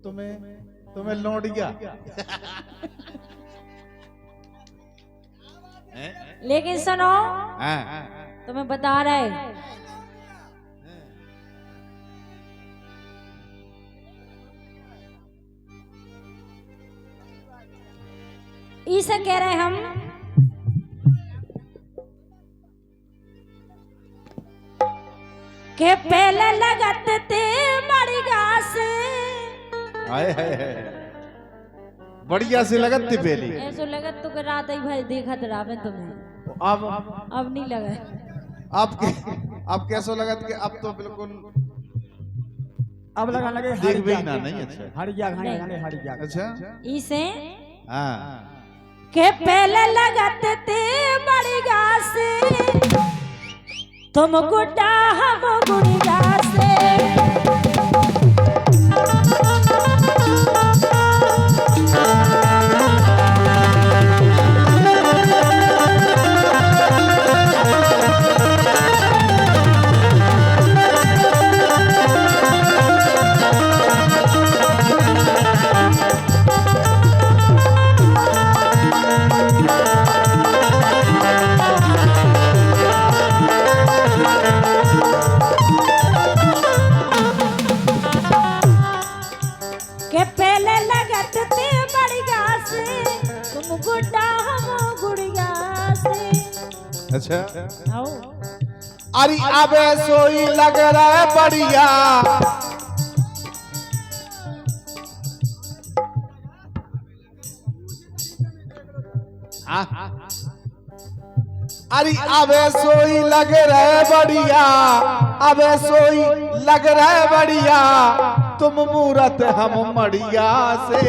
तुम्हें लौट गया। लेकिन सुनो, हाँ। तुम्हें बता रहे इसे कह रहे हम के पहले लगत थे बड़ी घास। हाय हाय बढ़िया से लगत थी पहली। ऐसो लगत तो के रात ही भाई देखा रहा मैं तुम्हें। अब नहीं लगा। अब कैसो लगत कि अब तो बिल्कुल अब लगा लगे देख भी ना नहीं। अच्छा हट गया खाने हट गया। अच्छा इसे हाँ के पहले लगत थे बड़ी घास, तुम गुड्डा हम गुड़िया से। के पहले लगत थे बड़ी घास, तुम गुड्डा हम गुड़िया से। अच्छा आओ अरे अब सोई लग रहा है बढ़िया। अरे अब सोई लग रहा है बढ़िया, अब सोई लग रहा है बढ़िया, तुम मूरत हम मड़िया से।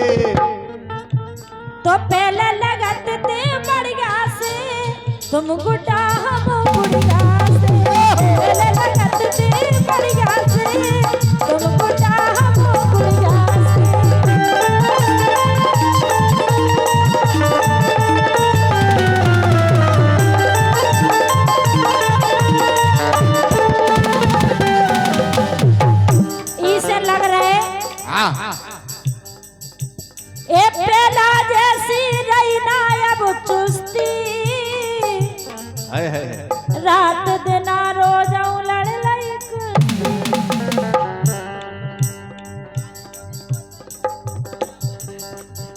तो पहले लगत थे बढ़िया से, तुम गुड्डा हम गुड़िया से। पहले लगत थे बढ़िया से, तुम गुड्डा हम गुड़िया से। इसे लग रहे ए पहला जैसी रही ना अब चुस्ती, रात दिन रोज लड़ लाइक।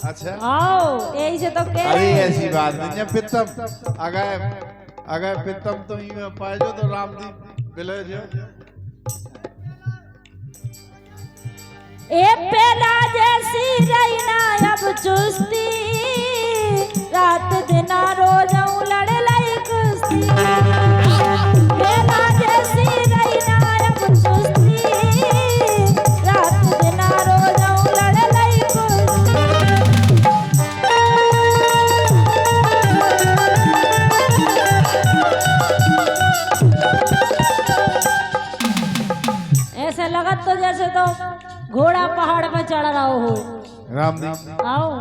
अच्छा आओ यही से तो कह अरे रहे हैं। ऐसी बात नहीं है। पितम अगर पितम तो ही में पाए जो तो रामदीप बिलो जो ए पहला जैसी रही ना अब चुस्ती, रात दिन रोज लड़ लाइक। पहला जैसी रही ना अब चुस्ती, रात दिन रोज लड़ लाइक। ऐसे लगत तो जैसे तो घोड़ा पहाड़ पे चढ़ रहा हो। रामदीप। आओ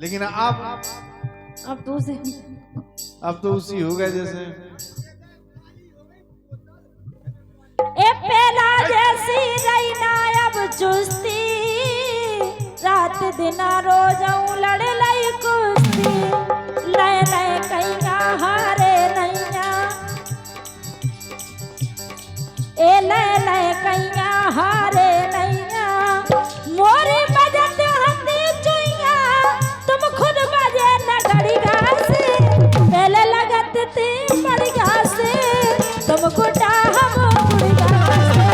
लेकिन अब तू से तो उसी हो गए जैसे ए पहला जैसी रही ना अब चुस्ती, रात दिन रोज लड़ लाई कुश्ती। लय लय कैया हारे नैया, ए लय लय कैया हारे नैया, मोरी बजत हंदी चुइया, तुम खुद बजे न घड़ी घास। पहले लगत थी बड़ी घास, तुम गुड्डा हम गुड़िया से।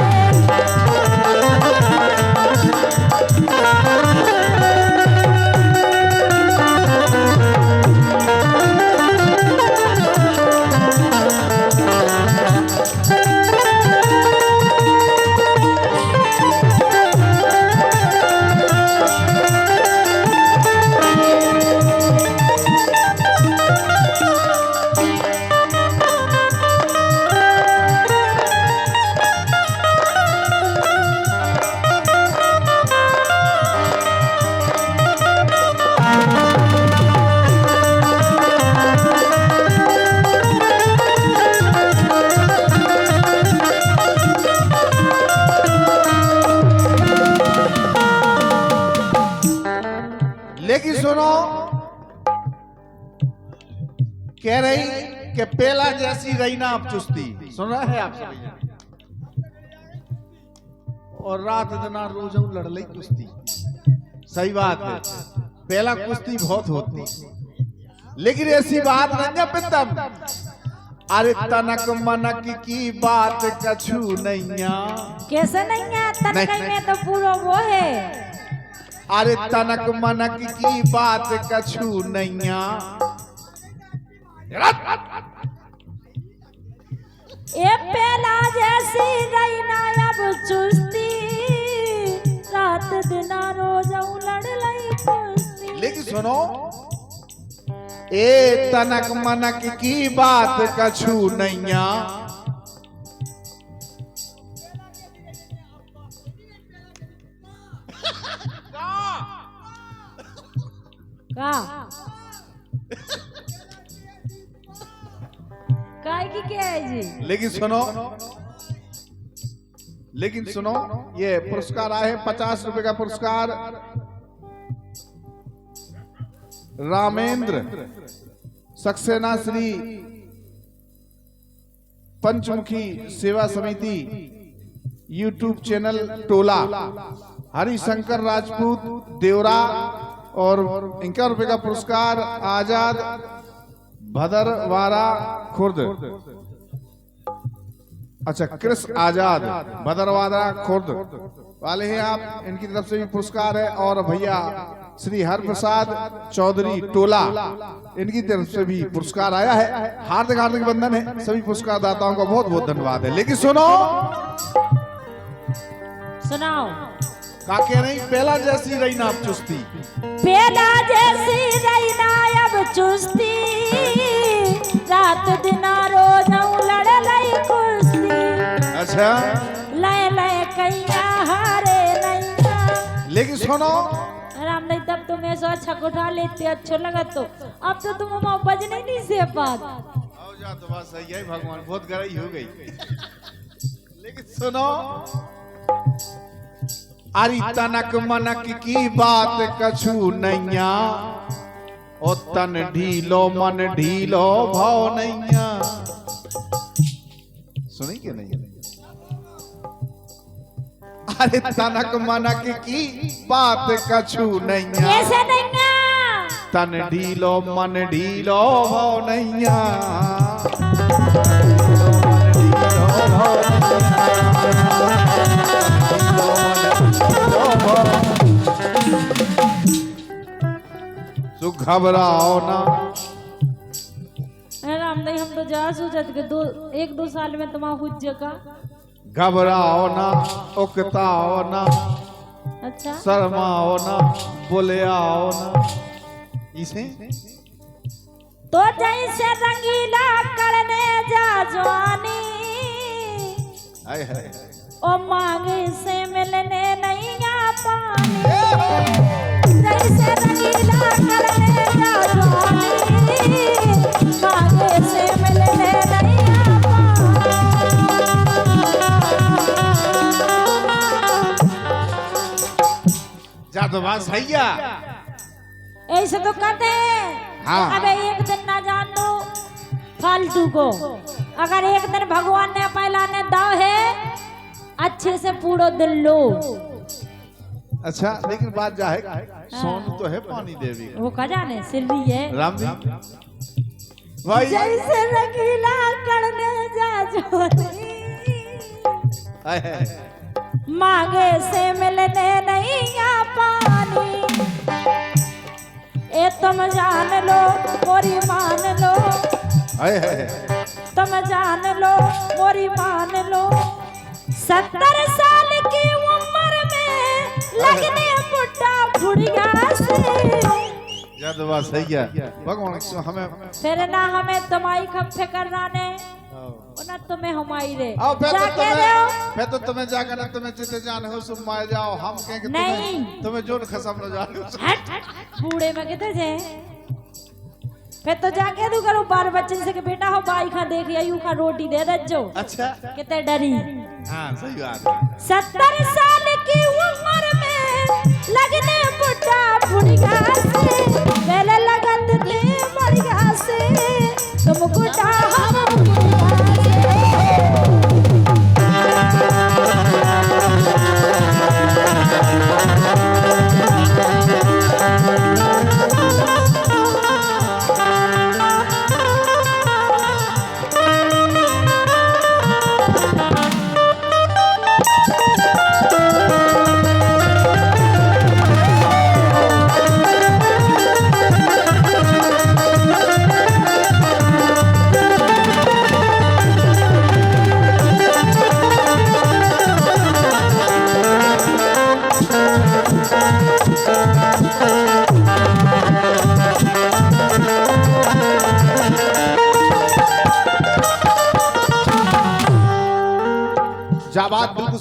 लेकिन सुनो, कह रही कि पहला जैसी रही ना अब चुस्ती। सुन रहा है आप सभी? और रात दिन रोज लड़ ली कुश्ती। सही बात है, पहला कुश्ती बहुत होती, लेकिन ऐसी बात नहीं है पितम। अरे तनक मनक की बात कछु नैया। कैसे नहीं है? तनक में तो पूरा वो है। अरे तनक मनक की बात कछु नैया। ये पहला जैसी रही ना अब चुस्ती, रात दिन रोज लड़ ली कुश्ती। लेकिन सुनो, ए तनक मनक की बात कछु नैया। का काय की क्या है जी? लेकिन सुनो, ये पुरस्कार आए हैं 50 रुपए का पुरस्कार रामेंद्र सक्सेना श्री पंचमुखी सेवा समिति यूट्यूब चैनल टोला हरिशंकर राजपूत देवरा। और 51 रुपए का पुरस्कार आजाद भदरवारा खुर्द। अच्छा, कृष आजाद भदरवारा खुर्द वाले हैं आप, इनकी तरफ से भी पुरस्कार है। और भैया श्री हरप्रसाद चौधरी टोला, इनकी तरफ से भी पुरस्कार आया है। हार्दिक हार्दिक बंधन है, सभी पुरस्कार दाताओं का बहुत बहुत धन्यवाद है। लेकिन सुनाओ का कह रही, पहला जैसी रही ना अब चुस्ती। पहला जैसी रही ना अब चुस्ती, रात दिन रोज लड़ ली कुश्ती। अच्छा, लय लय कैया हारे नैया। लेकिन सुनो, राम नहीं तब तुम्हें सो अच्छा उठा लेते, अच्छा लगा तो। अब तो तुम बजने नहीं से बात। आओ जा, तो बात सही है, भगवान बहुत गहराई हो गई। लेकिन सुनो, अरे तनक मनक की बात कछु नैया। ओ तन ढीलो मन ढीलो भाव नैया। सुनी कि नहीं? अरे तनक मनक की बात कछु नैया। कैसे नैया? तन ढीलो मन ढीलो भाव नैया। तो घबराओ ना। राम नहीं, हम तो जा सोचत के 1-2 साल में तुम्हारा हुज्ज का। घबराओ ना, उकताओ ना, अच्छा, शर्माओ ना, बोले आओ ना। इसे तो जैसे रंगीला करने जा जवानी, हाय हाय, ओ मांगे से मिलने नहीं आ पानी। जैसे रंगीला करने जा जवानी, मांगे से मिलने नहीं आ पानी। जा तो बात सही है। ऐसे तो कहते हैं। हाँ। अबे एक दिन ना जान दो फालतू को। अगर एक दिन भगवान ने पहला ने दाव है, अच्छे से पूरा दिन लो। अच्छा, लेकिन बात जा है, सोन तो है पानी देवी वो का जाने सिल्वी है। राम जी भाई, जैसे रंगीला करने जा जोनी, हाय हाय, मांगे से मिलने नहीं आ पानी। ए तुम जान लो मोरी मान लो, हाय हाय, तुम जान लो मोरी मान लो। 70 साल की उम्र में लगने बुढ़ा बुढ़िया से। जद बात सही है। भगवान हमें फिर ना हमें तुम्हारी खप फिकर राने, ना तुम्हें हमारी रे। आओ, जाके दो। मैं तो तुम्हें जाकर ना तुम्हें जिते जाने हो सुन मार जाओ। हम कहेंगे नहीं। तुम्हें जोड़ खसम न जाने हो। हट बूढ़े में कितने जे फिर तो जाके दू करो 12 बच्चे से के बेटा हो बाई खा देख या यू खा रोटी दे दो। अच्छा, कितने डरी। हाँ सही बात है। 70 साल की उम्र में लगने बुढ़ा बुढ़िया से।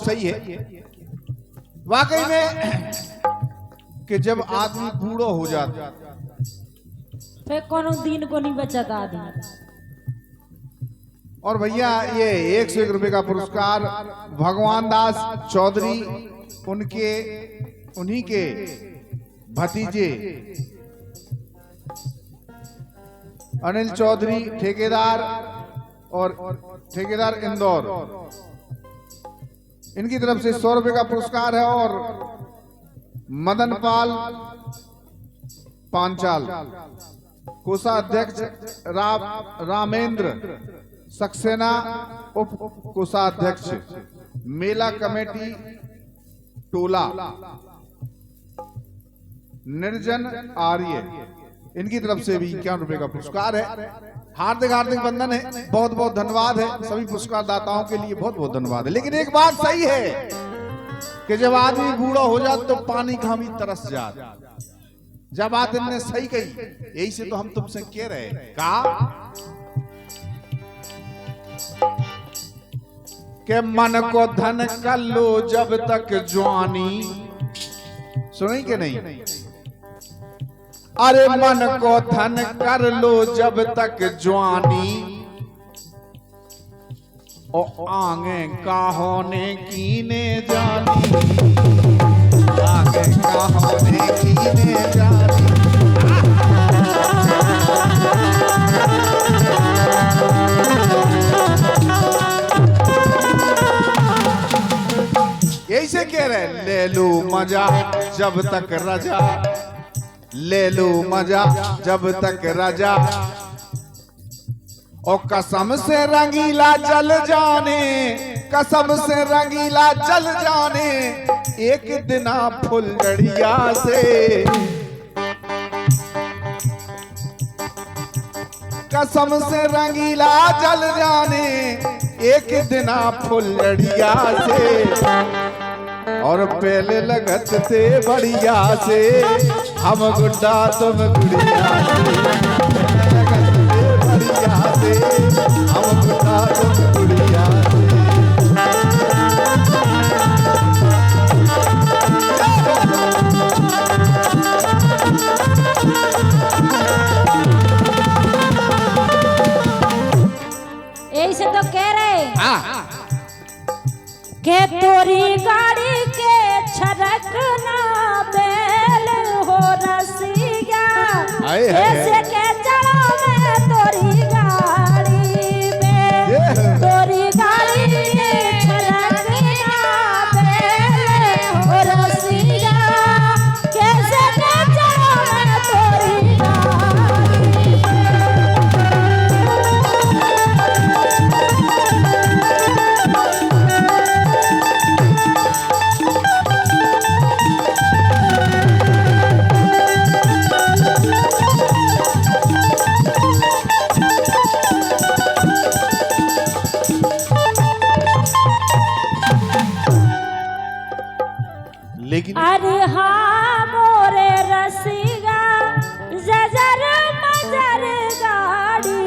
सही है वाकई में कि जब आदमी बूढ़ो हो जाता फिर कोनो दिन को नहीं बचता आदमी। और भैया ये 101 रुपए का पुरस्कार भगवान दास चौधरी उन्हीं के भतीजे अनिल चौधरी ठेकेदार इंदौर, इनकी तरफ से 100 रुपए का पुरस्कार है। और मदन पाल पांचाल कोषाध्यक्ष रामेंद्र सक्सेना उप कोषाध्यक्ष मेला कमेटी टोला निर्जन आर्य, इनकी तरफ से भी 51 रुपए का पुरस्कार है। हार्दिक हार्दिक वंदन है, बहुत बहुत धन्यवाद है सभी पुरस्कार दाताओं के लिए, बहुत बहुत धन्यवाद है। लेकिन एक बात सही है कि जब आदमी बूढ़ा हो जाता तो पानी का भी तरस जाता। जब बात इनने सही कही, यही से तो हम तुमसे कह रहे का के मन को धन कर लो जब तक जवानी, सुनी कि नहीं? अरे मन को धन कर लो जब तक जवानी, और आगे का होने कीने जानी, आगे का होने कीने जानी। यही से कह रहे ले लो मजा जब तक रजा, ले लो मजा जब तक रजा, और कसम से रंगीला जल जाने, कसम से रंगीला जल जाने, एक दिना फुलझड़िया से, कसम से रंगीला जल जाने, एक दिना फुलझड़िया से। और पहले लगत थे बढ़िया से, हम गुड्डा तुम गुड़िया से, लगत थे बढ़िया से, हम गुड्डा तुम गुड़िया से। यही से तो कह रहे के तोरी गाड़ी के छरकना बेल हो रसिया, ऐसे के चलो मैं तोरी गाड़ी में, तोरी गाड़ी के छरकना बेल हो रसिया, कैसे के चलो मैं तोरी गाड़ी लेकिन अरे हाँ मोरे रसिया जजर मजर गाड़ी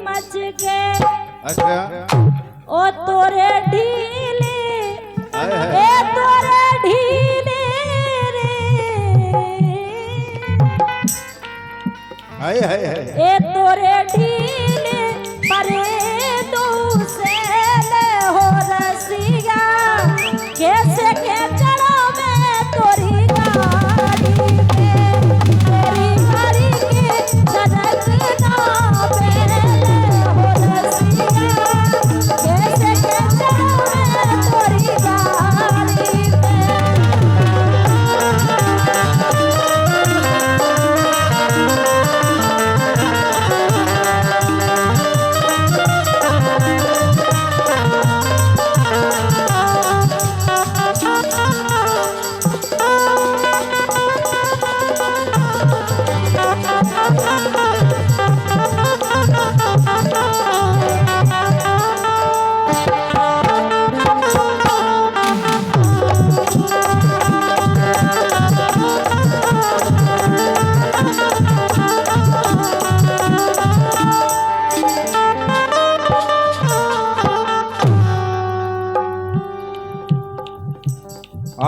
मच के, अच्छा ओ तोरे ढीले, ए तोरे ढीले रे, हाय हाय हाय, ए तोरे ढीले परे दूसरे हो रसिया, कैसे के चलो मैं तोरी गाड़ी में, तोरी गाड़ी के सदकना बेल हो रसिया, कैसे के चलो मैं तोरी गाड़ी में।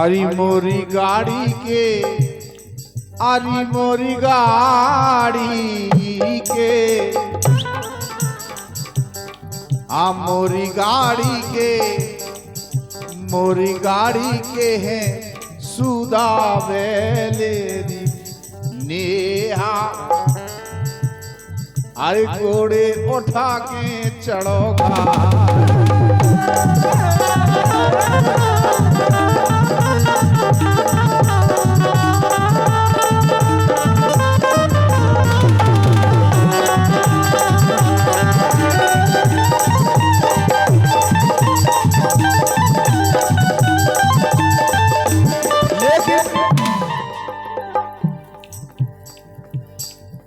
अरी मोरी गाड़ी के, अरी मोरी गाड़ी के, आ मोरी गाड़ी के, मोरी गाड़ी के हैं सुदा वेलेरी नेहा। अरे घोड़े उठा के चढ़ोगा,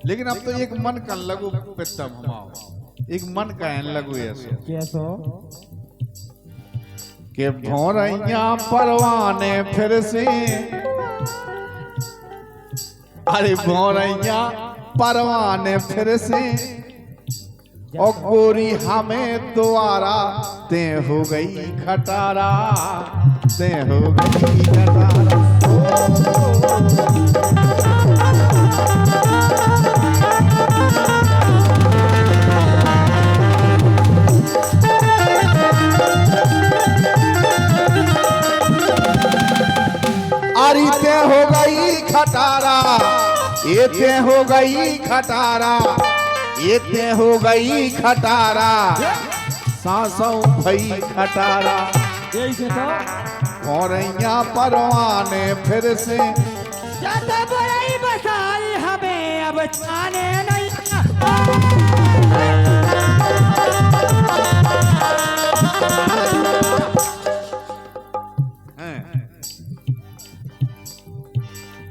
लेकिन अब तो एक मन का लगू पितम हमाओ, एक मन का लगू ऐसे कैसो के भौरैया परवाने फिर से, अरे भौरैया परवाने फिर से, और गोरी हमें द्वारा ते हो गई खटारा, ते हो गई खटारा। अरे ते हो गई खटारा, ये ते हो गई खटारा, ये ते हो गई खटारा, सांसों भई खटारा। यही से तो भौरैया परवाने फिर से, ज्यादा बुराई बसाई हमें अब छाने नहीं।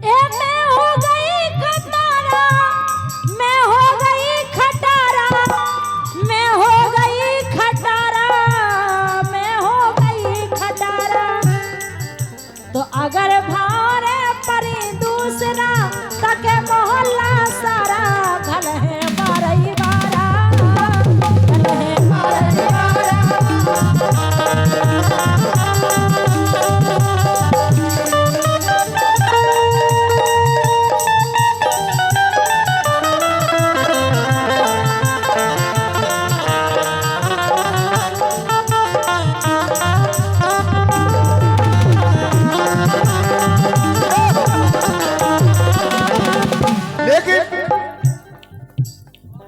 ए मैं हो गई खटारा, मैं हो गई खटारा, मैं हो गई खटारा, मैं हो गई खटारा। तो अगर भारे परी दूसरा तके मोहल्ला सारा, घल है मारई बारा, घल है मारई बारा।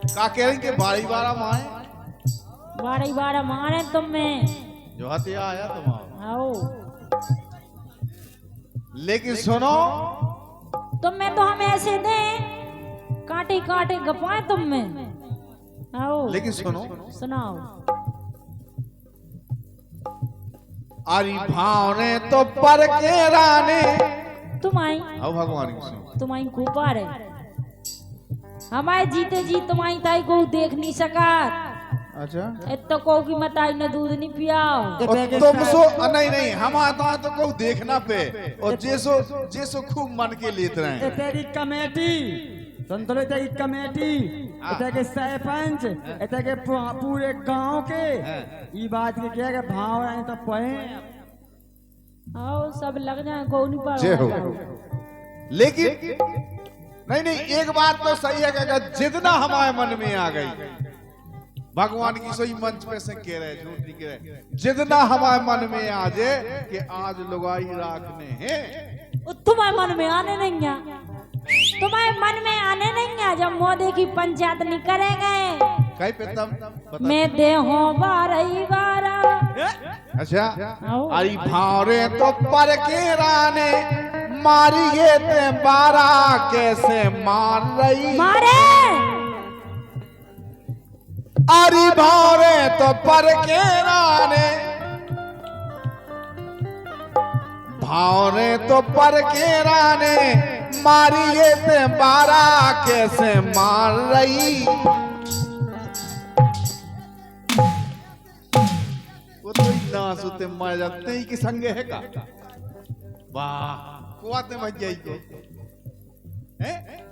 का कह रही कि बारी बारा माए बारह बारह मारे तुम में जो हथिया आया तुम्हारा, आओ। लेकिन सुनो तुम में तो हम ऐसे दे काटे काटे गपाए तुम में। आओ लेकिन सुनो, सुनाओ। अरे भावने तो पर के राने, तुम आई अब भगवान की सुनो, तुम आई खूबा रे हमारे जीते जी तुम आई ताई को देख नहीं सका। अच्छा इतना को की मत आई न दूध नहीं पियाओ। और तुम सो नहीं नहीं हम आता तो को देखना पे, और जेसो खूब मन के लेते रहे। तेरी कमेटी संतुलित कमेटी, इतने के सरपंच, इतने के पूरे गांव के ये बात के क्या कि भाव आए तो पढ़े। आओ सब लग जाए को नहीं पा। जय हो। लेकिन नहीं नहीं एक बात तो सही है कि अगर जितना हमारे मन में आ गई, भगवान की सही मंच पे से कह रहे, झूठ नहीं कह रहे, जितना हमारे मन में आ जाए कि आज लुगाई राखने हैं, तुम्हारे मन में आने नहीं आ, तुम्हारे मन में आने नहीं आ। जब मोदी की पंचायत नहीं करेंगे कहीं पे तब मैं दे हो बारही बारा। अच्छा आओ। अरे भावरे तो पर के राने मारिए ते बारा, कैसे मार रही मारे अरे भावरे तो पर के राने, भावरे तो पर के राने मारिए ते बारा, कैसे मार रही। वो तो इतना सुते मर जाते ही कि संगे है का। वाह कुआते मत जाई को हैं।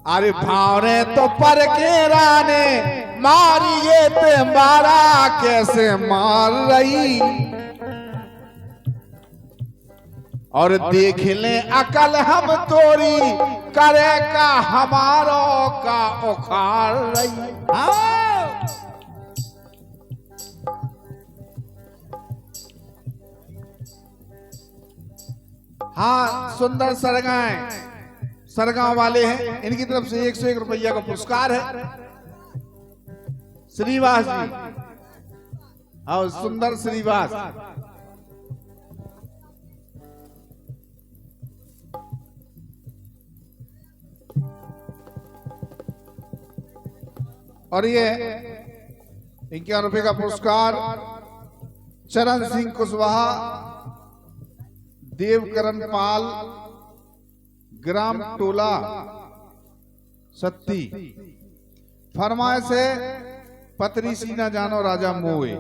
अरे भावने तो पर के राने मारी ये ते मारा कैसे मार रही, और देख ले अकल हम तोरी करे का हमारो का उखाड़ रही। हाँ, सुंदर सरगाएं सरगांव वाले हैं, इनकी तरफ से 101 रुपया का पुरस्कार है। श्रीवास जी और सुंदर श्रीवास, और ये 51 रुपए का पुरस्कार चरण सिंह कुशवाहा, देवकरण पाल, ग्राम टोला सत्ती। फरमाए से पतरी सी न जानो राजा मोए।